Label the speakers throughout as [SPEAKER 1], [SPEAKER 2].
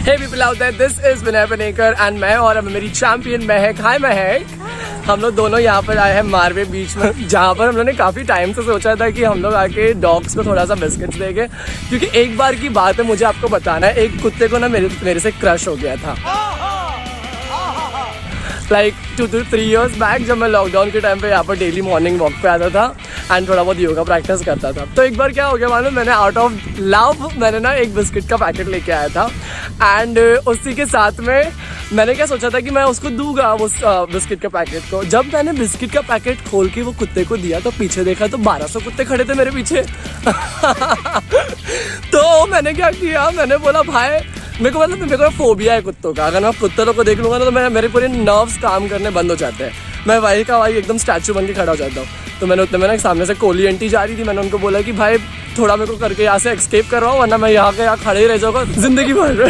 [SPEAKER 1] Hey people out there, this is Vinay Paneकर and मैं और अब मेरी चैंपियन महक। हाय महक। हम लोग दोनों यहाँ पर आए हैं मारवे बीच में, जहाँ पर हम लोगों ने काफ़ी टाइम से सोचा था कि हम लोग आके डॉग्स को थोड़ा सा बिस्किट्स देंगे, क्योंकि एक बार की बात है, मुझे आपको बताना है, एक कुत्ते को ना मेरे से क्रश हो गया था। लाइक 2 to 3 years बैक, जब मैं लॉकडाउन के टाइम पे यहाँ पर डेली मॉर्निंग वॉक पे आता था एंड थोड़ा बहुत योगा प्रैक्टिस करता था, तो एक बार क्या हो गया मालूम, मैंने आउट ऑफ लव मैंने ना एक बिस्किट का पैकेट लेके आया था एंड उसी के साथ में मैंने क्या सोचा था कि मैं उसको दूंगा उस बिस्किट के पैकेट को। जब मैंने बिस्किट का पैकेट खोल के वो कुत्ते को दिया तो पीछे देखा तो 1200 कुत्ते खड़े थे मेरे पीछे। तो मैंने क्या किया, मैंने बोला भाई मेरे को फोबिया है कुत्तों का, अगर मैं कुत्तों को देख लूंगा ना तो मेरे पूरे नर्व्स काम करने बंद हो जाते हैं, मैं वही का वही एकदम स्टैचू बन के खड़ा हो जाता हूँ। तो मैंने उतने में ना सामने से कोली आंटी जा रही थी, मैंने उनको बोला कि भाई थोड़ा मेरे को करके यहाँ से एस्केप कर रहा हूँ, वरना मैं यहाँ के यहाँ खड़े ही रह जाऊँगा जिंदगी भर।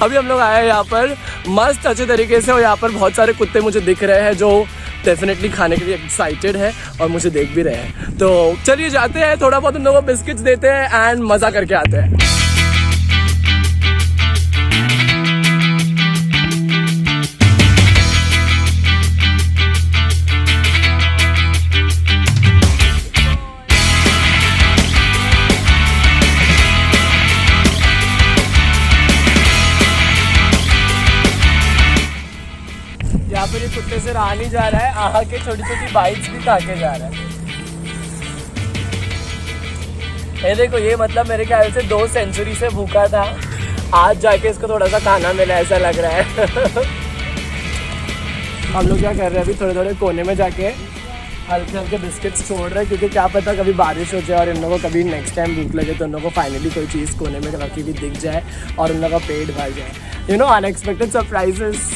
[SPEAKER 1] अभी हम लोग आए हैं यहाँ पर मस्त अच्छे तरीके से, और यहाँ पर बहुत सारे कुत्ते मुझे दिख रहे हैं जो डेफिनेटली खाने के लिए एक्साइटेड है और मुझे देख भी रहे हैं। तो चलिए जाते हैं, थोड़ा बहुत उन लोगों को बिस्किट्स देते हैं एंड मज़ा करके आते हैं। यहाँ पर ये कुत्ते से रहा नहीं जा रहा है, आहा के छोटी छोटी बाइट्स भी खा के जा रहा है। ये देखो, ये मतलब मेरे ख्याल से 2 सेंचुरी से भूखा था, आज जाके इसको थोड़ा सा खाना मिला ऐसा लग रहा है। हम लोग क्या कर रहे हैं, अभी थोड़े थोड़े कोने में जाके हल्के हल्के बिस्किट्स छोड़ रहे हैं, क्योंकि क्या पता कभी बारिश हो जाए और इन लोगों को कभी नेक्स्ट टाइम भूख लगे तो उन लोगों को फाइनली कोई चीज़ कोने में रखी हुई दिख जाए और उन लोगों का पेट भर जाए। You know, unexpected surprises.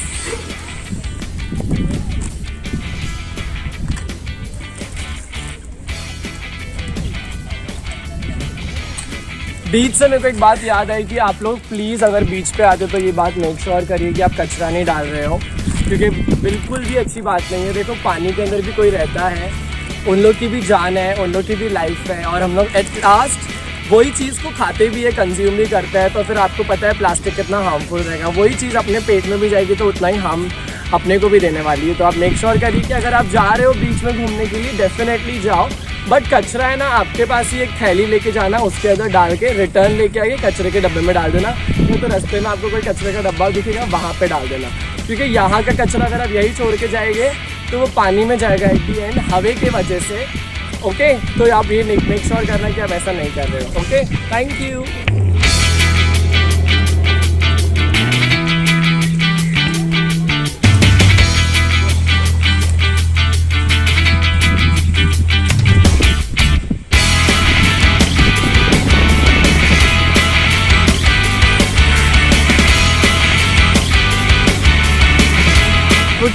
[SPEAKER 1] बीच से मेरे को एक बात याद आई कि आप लोग प्लीज़ अगर बीच पे आते तो ये बात मेक श्योर करिए कि आप कचरा नहीं डाल रहे हो, क्योंकि बिल्कुल भी अच्छी बात नहीं है। देखो, पानी के अंदर भी कोई रहता है, उन लोग की भी जान है, उन लोग की भी लाइफ है, और हम लोग एट लास्ट वही चीज़ को खाते भी है, कंज्यूम भी करते हैं, तो फिर आपको पता है प्लास्टिक कितना हार्मफुल रहेगा। वही चीज़ अपने पेट में भी जाएगी तो उतना ही हार्म अपने को भी देने वाली है। तो आप मेक श्योर करिए कि अगर आप जा रहे हो बीच में घूमने के लिए डेफिनेटली जाओ, बट कचरा है ना आपके पास ही एक थैली लेके जाना, उसके अंदर डाल के रिटर्न लेके आइए, कचरे के डब्बे में डाल देना। नहीं तो रास्ते में आपको कोई कचरे का डब्बा दिखेगा वहाँ पे डाल देना, क्योंकि यहाँ का कचरा अगर आप यही छोड़ के जाएंगे तो वो पानी में जाएगा एट दी एंड, हवा की वजह से। ओके, तो आप ये मेक श्योर करना कि आप ऐसा नहीं कर रहे हो। Okay, thank you.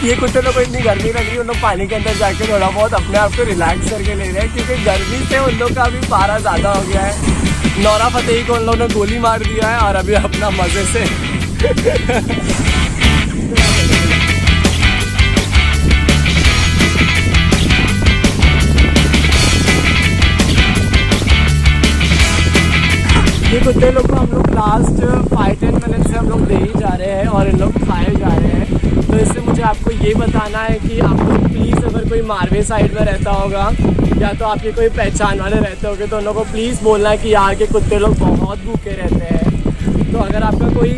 [SPEAKER 1] ये कुत्ते लोग को इतनी गर्मी लग रही है, उन लोग पानी के अंदर जाके थोड़ा बहुत अपने आप को रिलैक्स करके ले रहे हैं, क्योंकि गर्मी से उन लोग का अभी पारा ज़्यादा हो गया है। नौरा फतेही को उन लोगों ने गोली मार दिया है और अभी अपना मज़े से ये कुत्ते लोग को हम लोग लास्ट 5-10 मिनट से हम लोग दे ही जा रहे हैं और इन लोग खाए जा रहे हैं। तो इससे मुझे आपको ये बताना है कि आप लोग प्लीज़, अगर कोई मारवे साइड में रहता होगा या तो आपके कोई पहचान वाले रहते होंगे तो उन लोगों को प्लीज़ बोलना है कि यहाँ के कुत्ते लोग बहुत भूखे रहते हैं। तो अगर आपका कोई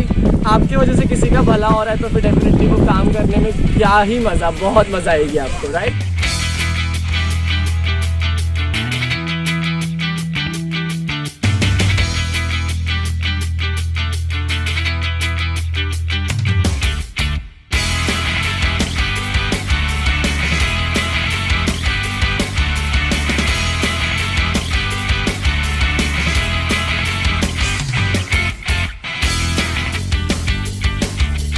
[SPEAKER 1] आपकी वजह से किसी का भला हो रहा है तो फिर डेफिनेटली वो काम करने में क्या ही मज़ा, बहुत मज़ा आएगी आपको, राइट।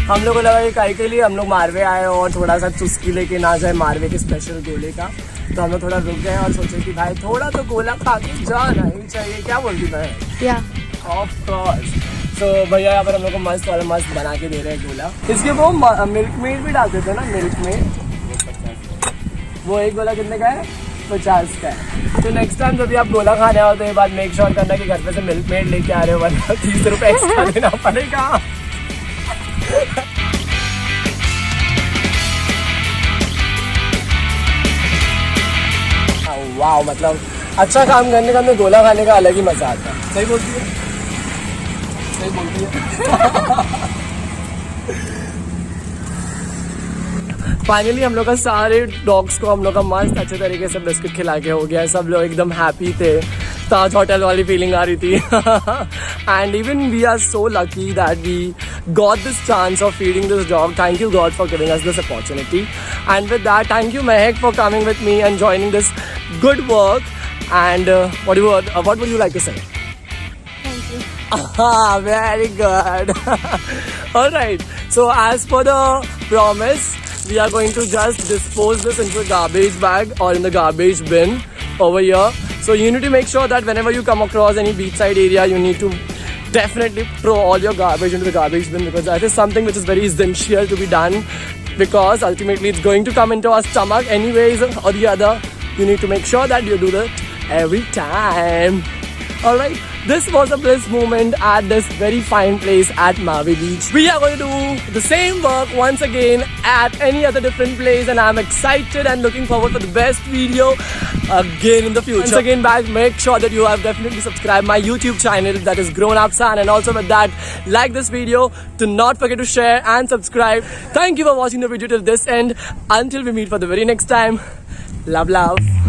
[SPEAKER 1] हम लोग को लगा कि काहे के लिए हम लोग मारवे आए और थोड़ा सा चुस्की लेके ना जाए मारवे के स्पेशल गोले का, तो हम लोग थोड़ा रुक गए और सोचे कि भाई थोड़ा तो गोला खा के जाना ही चाहिए। क्या बोलती मैं? या ऑफ कोर्स। तो भैया यहाँ पर हम लोग को मस्त वाला मस्त बना के दे रहे हैं गोला। इसके वो मिल्क मेड भी डाल देते हैं ना, मिल्क मेड। वो एक गोला कितने का है? 50 का है। तो नेक्स्ट टाइम जब भी आप गोला खाने आओ तो ये बात मेक श्योर करना कि घर पे से मिल्क मेड लेके आ रहे हो, वरना 30 रुपये एक्स्ट्रा देना पड़ेगा। वाह, मतलब अच्छा काम करने का हमें गोला खाने का अलग ही मजा आता है। सही बोलती है, सही बोलती है। फाइनली हम लोग का सारे डॉग्स को हम लोग का मस्त अच्छे तरीके से बिस्किट खिला के हो गया है। सब लोग एकदम हैप्पी थे, ताज होटल वाली फीलिंग आ रही थी। And even we are so lucky that we got this chance of feeding this dog. Thank you God for giving us this opportunity. And with that, thank you Mehak for coming with me and joining this good work. And what would you like to say?
[SPEAKER 2] Thank you.
[SPEAKER 1] Ah, very good. All right. So as per the promise, we are going to just dispose this into a garbage bag or in the garbage bin over here. So you need to make sure that whenever you come across any beachside area, you need to definitely throw all your garbage into the garbage bin, because that is something which is very essential to be done, because ultimately it's going to come into our stomach anyways or the other. You need to make sure that you do that every time. Alright, this was a bliss moment at this very fine place at Mavi Beach. We are going to do the same work once again at any other different place, and I'm excited and looking forward for the best video again in the future. Once again guys, make sure that you have definitely subscribed my YouTube channel, that is Grown Up San, and also with that, like this video. Do not forget to share and subscribe. Thank you for watching the video till this end. Until we meet for the very next time, love.